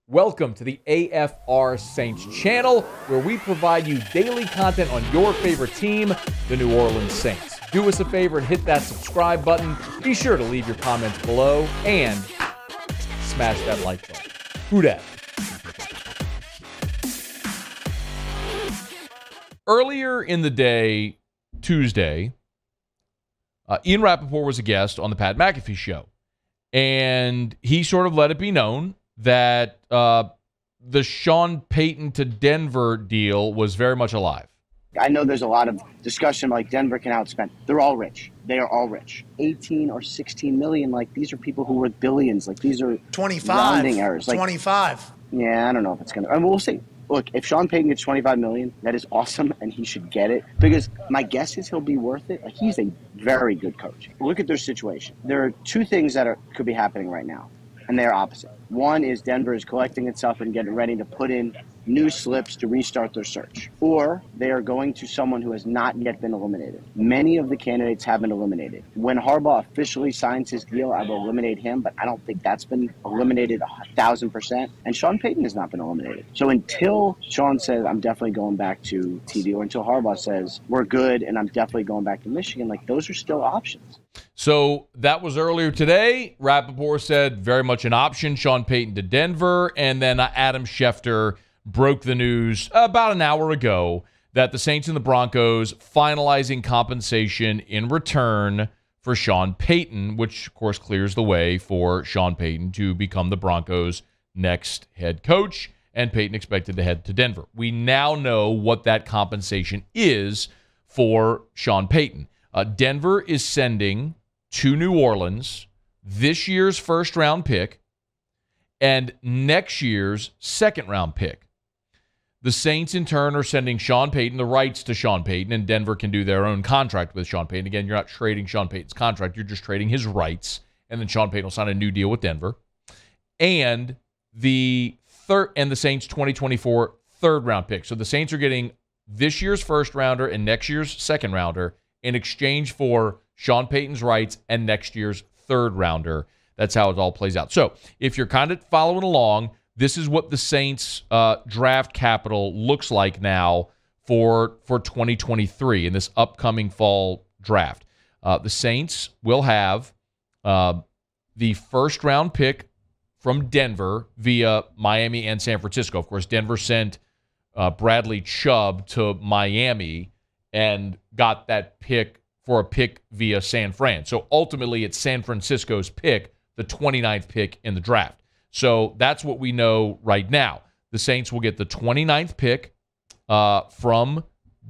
Welcome to the AFR Saints channel, where we provide you daily content on your favorite team, the New Orleans Saints. Do us a favor and hit that subscribe button. Be sure to leave your comments below and smash that like button. Who dat? Earlier in the day, Tuesday, Ian Rappaport was a guest on the Pat McAfee show, and he sort of let it be known that the Sean Payton to Denver deal was very much alive. I know there's a lot of discussion like Denver can outspend. They're all rich. They are all rich. 18 or 16 million, like these are people who are worth billions. Like these are 25 rounding errors. Like, 25. Yeah, I don't know if it's going to. I mean, we'll see. Look, if Sean Payton gets 25 million, that is awesome, and he should get it because my guess is he'll be worth it. Like he's a very good coach. Look at their situation. There are two things that could be happening right now, and they're opposite. One is Denver is collecting itself and getting ready to put in new slips to restart their search. Or they are going to someone who has not yet been eliminated. Many of the candidates have been eliminated. When Harbaugh officially signs his deal, I will eliminate him, but I don't think that's been eliminated 1,000%. And Sean Payton has not been eliminated. So until Sean says, I'm definitely going back to TD, or until Harbaugh says, we're good and I'm definitely going back to Michigan, like those are still options. So that was earlier today. Rappaport said very much an option, Sean Payton to Denver. And then Adam Schefter broke the news about an hour ago that the Saints and the Broncos finalizing compensation in return for Sean Payton, which, of course, clears the way for Sean Payton to become the Broncos' next head coach, and Payton expected to head to Denver. We now know what that compensation is for Sean Payton. Denver is sending to New Orleans this year's first-round pick and next year's second-round pick. The Saints, in turn, are sending Sean Payton the rights to Sean Payton, and Denver can do their own contract with Sean Payton. Again, you're not trading Sean Payton's contract. You're just trading his rights, and then Sean Payton will sign a new deal with Denver. And the Saints' 2024 third-round pick. So the Saints are getting this year's first-rounder and next year's second-rounder in exchange for Sean Payton's rights and next year's third-rounder. That's how it all plays out. So if you're kind of following along, this is what the Saints draft capital looks like now for 2023 in this upcoming fall draft. The Saints will have the first-round pick from Denver via Miami and San Francisco. Of course, Denver sent Bradley Chubb to Miami and got that pick for a pick via San Fran. So ultimately, it's San Francisco's pick, the 29th pick in the draft. So that's what we know right now. The Saints will get the 29th pick from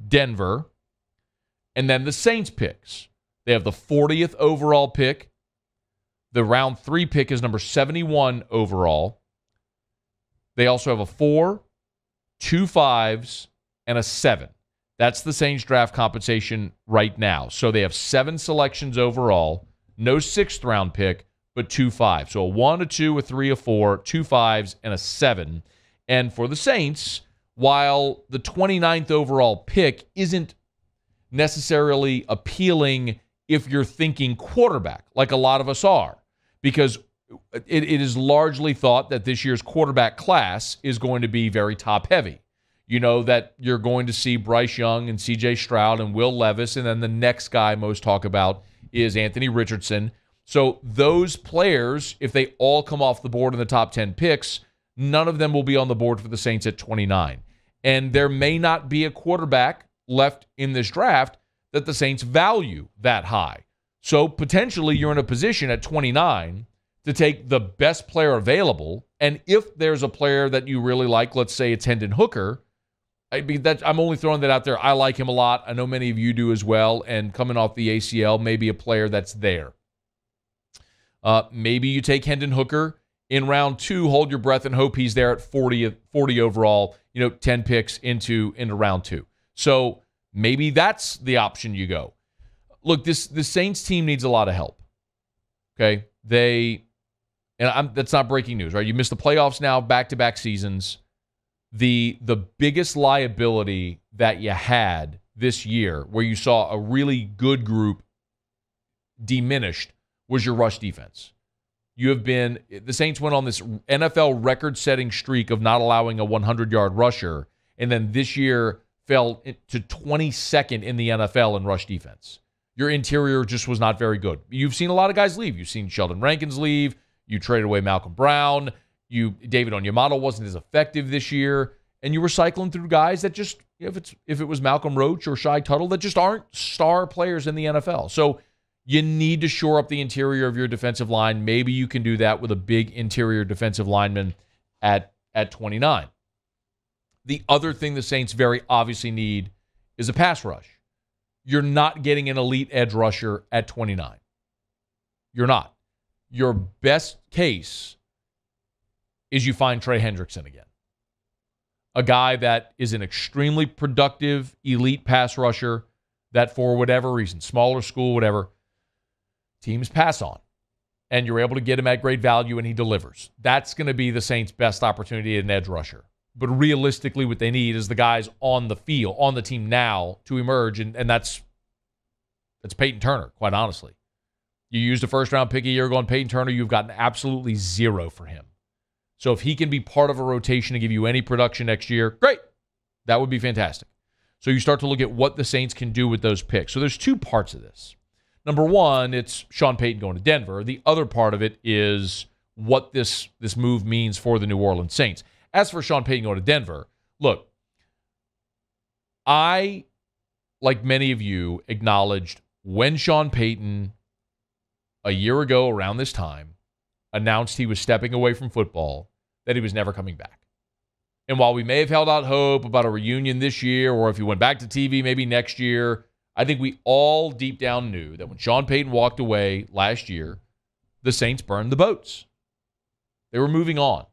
Denver, and then the Saints picks. They have the 40th overall pick. The round 3 pick is number 71 overall. They also have a 4, 2 5s, and a 7. That's the Saints draft compensation right now. So they have 7 selections overall, no 6th-round pick, but 2 5s. So a 1, a 2, a 3, a 4, 2 5s, and a 7. And for the Saints, while the 29th overall pick isn't necessarily appealing if you're thinking quarterback, like a lot of us are, because it is largely thought that this year's quarterback class is going to be very top-heavy. You know that you're going to see Bryce Young and C.J. Stroud and Will Levis, and then the next guy most talk about is Anthony Richardson. So those players, if they all come off the board in the top 10 picks, none of them will be on the board for the Saints at 29. And there may not be a quarterback left in this draft that the Saints value that high. So potentially you're in a position at 29 to take the best player available. And if there's a player that you really like, let's say it's Hendon Hooker, I'm only throwing that out there. I like him a lot. I know many of you do as well. And coming off the ACL, maybe a player that's there. Maybe you take Hendon Hooker in round 2, hold your breath, and hope he's there at 40 overall, 10 picks into round 2. So maybe that's the option you go. Look, the Saints team needs a lot of help. Okay? That's not breaking news, right? You missed the playoffs now, back-to-back seasons. The biggest liability that you had this year, where you saw a really good group diminished, was your rush defense. The Saints went on this NFL record-setting streak of not allowing a 100-yard rusher, and then this year fell to 22nd in the NFL in rush defense. Your interior just was not very good. You've seen a lot of guys leave. You've seen Sheldon Rankins leave. You traded away Malcolm Brown. David Onyemata wasn't as effective this year, and you were cycling through guys that just, if it was Malcolm Roach or Shai Tuttle, that just aren't star players in the NFL. So you need to shore up the interior of your defensive line. Maybe you can do that with a big interior defensive lineman at 29. The other thing the Saints very obviously need is a pass rush. You're not getting an elite edge rusher at 29. You're not. Your best case is you find Trey Hendrickson again. A guy that is an extremely productive elite pass rusher that for whatever reason, smaller school, whatever, teams pass on. And you're able to get him at great value and he delivers. That's going to be the Saints' best opportunity at an edge rusher. But realistically, what they need is the guys on the field, on the team now to emerge, and that's Peyton Turner, quite honestly. You used a first-round pick a year ago on Peyton Turner, you've gotten absolutely zero for him. So if he can be part of a rotation to give you any production next year, great. That would be fantastic. So you start to look at what the Saints can do with those picks. So there's two parts of this. Number one, it's Sean Payton going to Denver. The other part of it is what this move means for the New Orleans Saints. As for Sean Payton going to Denver, look, I, like many of you, acknowledged when Sean Payton, a year ago around this time, announced he was stepping away from football, that he was never coming back. And while we may have held out hope about a reunion this year, or if he went back to TV maybe next year, I think we all deep down knew that when Sean Payton walked away last year, the Saints burned the boats. They were moving on.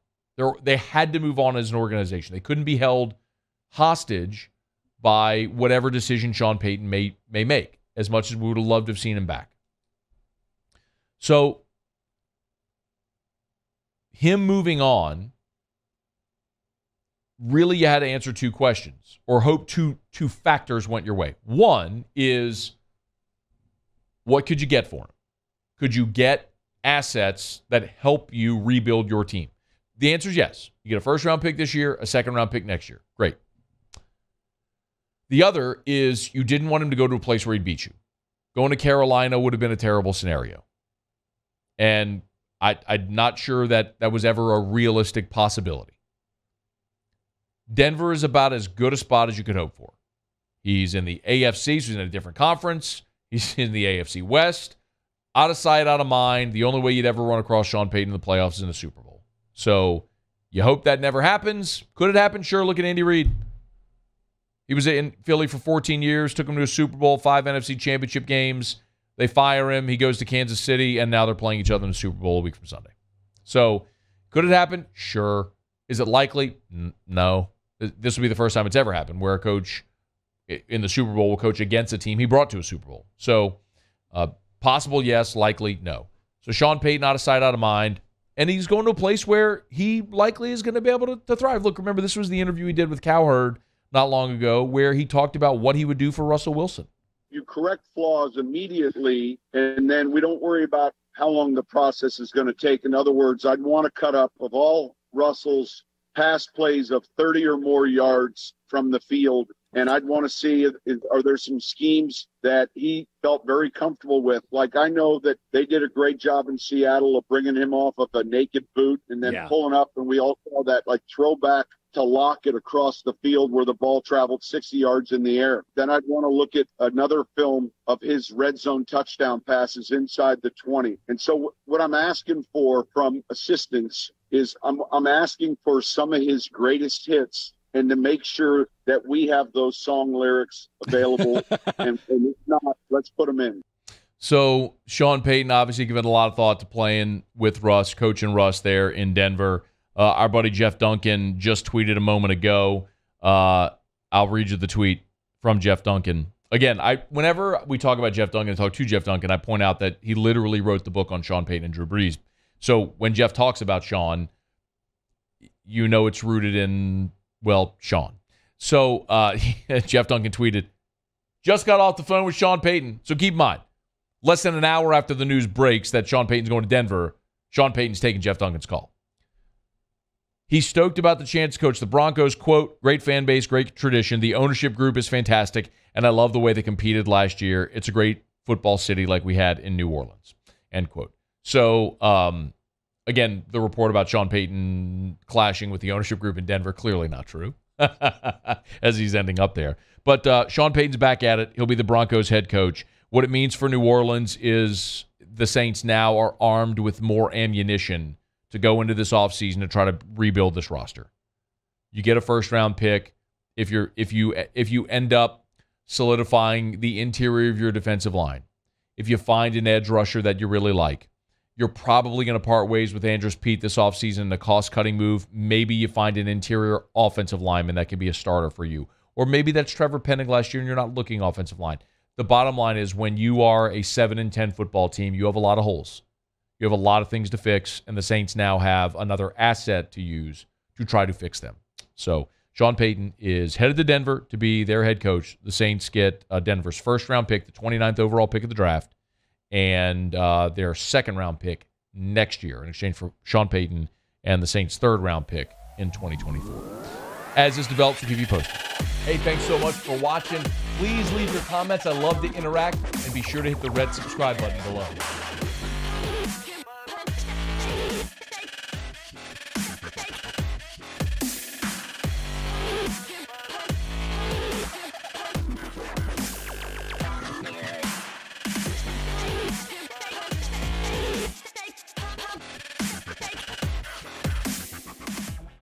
They had to move on as an organization. They couldn't be held hostage by whatever decision Sean Payton may make, as much as we would have loved to have seen him back. So, him moving on, really you had to answer two questions, or hope two factors went your way. One is, what could you get for him? Could you get assets that help you rebuild your team? The answer is yes. You get a first-round pick this year, a second-round pick next year. Great. The other is you didn't want him to go to a place where he'd beat you. Going to Carolina would have been a terrible scenario. And I'm not sure that was ever a realistic possibility. Denver is about as good a spot as you could hope for. He's in the AFC, so he's in a different conference. He's in the AFC West. Out of sight, out of mind. The only way you'd ever run across Sean Payton in the playoffs is in the Super Bowl. So you hope that never happens. Could it happen? Sure. Look at Andy Reid. He was in Philly for 14 years, took him to a Super Bowl, 5 NFC championship games. They fire him. He goes to Kansas City, and now they're playing each other in the Super Bowl a week from Sunday. So could it happen? Sure. Is it likely? No. This will be the first time it's ever happened where a coach in the Super Bowl will coach against a team he brought to a Super Bowl. So possible, yes. Likely, no. So Sean Payton, out of sight, out of mind. And he's going to a place where he likely is going to be able to thrive. Look, remember, this was the interview he did with Cowherd not long ago where he talked about what he would do for Russell Wilson. You correct flaws immediately, and then we don't worry about how long the process is going to take. In other words, I'd want to cut up of all Russell's pass plays of 30 or more yards from the field, and I'd want to see, are there some schemes that he felt very comfortable with? Like, I know that they did a great job in Seattle of bringing him off of a naked boot and then pulling up, and we all saw that, like, throwback to Lockett across the field where the ball traveled 60 yards in the air. Then I'd want to look at another film of his red zone touchdown passes inside the 20. And so what I'm asking for from assistants is I'm asking for some of his greatest hits and to make sure that we have those song lyrics available. and if not, let's put them in. So Sean Payton obviously given a lot of thought to playing with Russ, coaching Russ there in Denver. Our buddy Jeff Duncan just tweeted a moment ago. I'll read you the tweet from Jeff Duncan. Again, whenever we talk about Jeff Duncan, talk to Jeff Duncan, I point out that he literally wrote the book on Sean Payton and Drew Brees. So when Jeff talks about Sean, you know it's rooted in, well, Sean. So Jeff Duncan tweeted, just got off the phone with Sean Payton. So keep in mind, less than an hour after the news breaks that Sean Payton's going to Denver, Sean Payton's taking Jeff Duncan's call. He's stoked about the chance to coach the Broncos. Quote, great fan base, great tradition. The ownership group is fantastic, and I love the way they competed last year. It's a great football city like we had in New Orleans, end quote. So, again, the report about Sean Payton clashing with the ownership group in Denver, clearly not true, as he's ending up there. But Sean Payton's back at it. He'll be the Broncos head coach. What it means for New Orleans is the Saints now are armed with more ammunition to go into this offseason to try to rebuild this roster. You get a first-round pick. If you end up solidifying the interior of your defensive line, if you find an edge rusher that you really like, you're probably going to part ways with Andrus Peat this offseason in a cost-cutting move. Maybe you find an interior offensive lineman that can be a starter for you. Or maybe that's Trevor Penning last year and you're not looking offensive line. The bottom line is when you are a 7-10 football team, you have a lot of holes. You have a lot of things to fix, and the Saints now have another asset to use to try to fix them. So Sean Payton is headed to Denver to be their head coach. The Saints get Denver's first-round pick, the 29th overall pick of the draft, and their second-round pick next year in exchange for Sean Payton and the Saints' third-round pick in 2024. As this develops, we'll keep you posted. Hey, thanks so much for watching. Please leave your comments. I love to interact, and be sure to hit the red subscribe button below.